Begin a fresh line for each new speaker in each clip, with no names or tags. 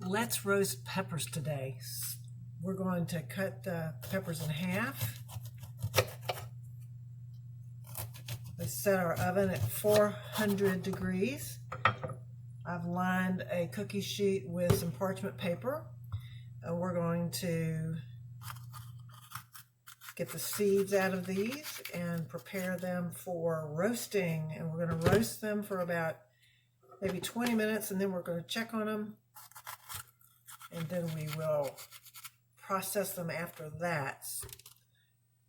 Let's roast peppers today. We're going to cut the peppers in half. Let's set our oven at 400 degrees. I've lined a cookie sheet with some parchment paper. We're going to get the seeds out of these and prepare them for roasting. And we're going to roast them for about maybe 20 minutes, and then we're going to check on them. And then we will process them after that.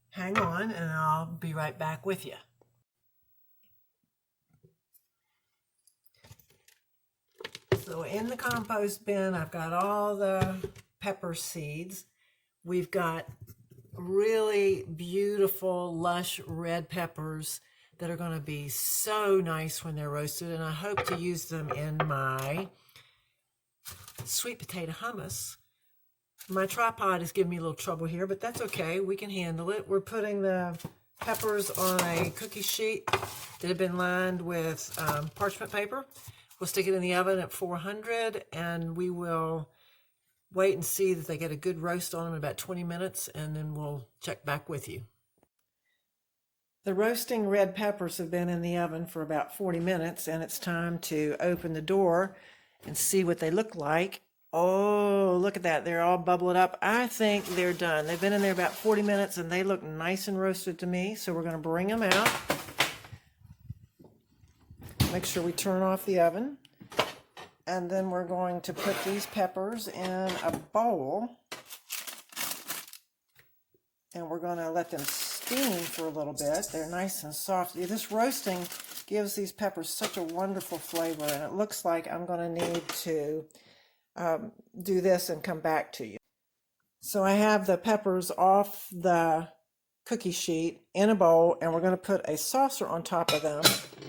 Hang on, and I'll be right back with you. So in the compost bin, I've got all the pepper seeds. We've got really beautiful, lush red peppers that are going to be so nice when they're roasted, and I hope to use them in my sweet potato hummus. My tripod is giving me a little trouble here, but that's okay. We can handle it. We're putting the peppers on a cookie sheet that had been lined with parchment paper. We'll stick it in the oven at 400, and we will wait and see that they get a good roast on them in about 20 minutes, and then we'll check back with you. The roasting red peppers have been in the oven for about 40 minutes, and it's time to open the door and see what they look like. Oh, look at that. They're all bubbling up. I think they're done. They've been in there about 40 minutes, and they look nice and roasted to me, so we're going to bring them out. Make sure we turn off the oven. And then we're going to put these peppers in a bowl, and we're going to let them steam for a little bit. They're nice and soft. This roasting gives these peppers such a wonderful flavor, and it looks like I'm going to need to do this and come back to you. So I have the peppers off the cookie sheet in a bowl, and we're going to put a saucer on top of them,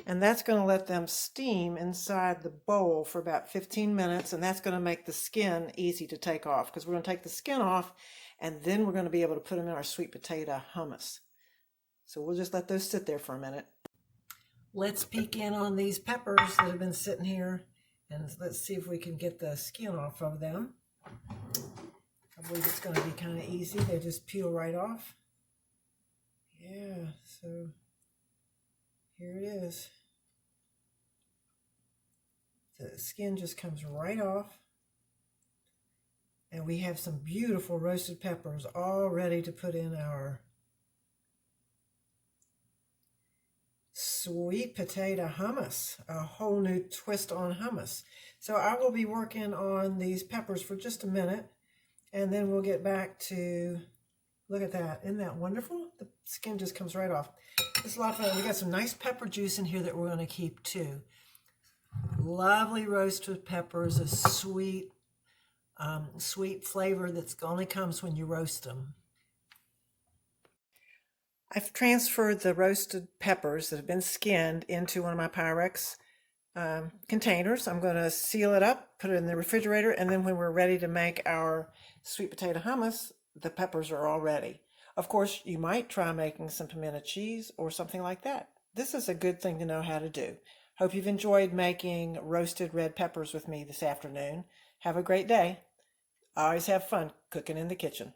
and that's going to let them steam inside the bowl for about 15 minutes, and that's going to make the skin easy to take off, because we're going to take the skin off, and then we're going to be able to put them in our sweet potato hummus. So we'll just let those sit there for a minute. Let's peek in on these peppers that have been sitting here, and let's see if we can get the skin off of them. I believe it's going to be kind of easy. They just peel right off. Yeah, so here it is. The skin just comes right off. And we have some beautiful roasted peppers all ready to put in our sweet potato hummus, a whole new twist on hummus. So I will be working on these peppers for just a minute, and then we'll get back to, look at that. Isn't that wonderful? The skin just comes right off. It's a lot of fun. We got some nice pepper juice in here that we're going to keep too. Lovely roasted peppers, a sweet flavor that only comes when you roast them. I've transferred the roasted peppers that have been skinned into one of my Pyrex containers. I'm going to seal it up, put it in the refrigerator, and then when we're ready to make our sweet potato hummus, the peppers are all ready. Of course, you might try making some pimento cheese or something like that. This is a good thing to know how to do. Hope you've enjoyed making roasted red peppers with me this afternoon. Have a great day. I always have fun cooking in the kitchen.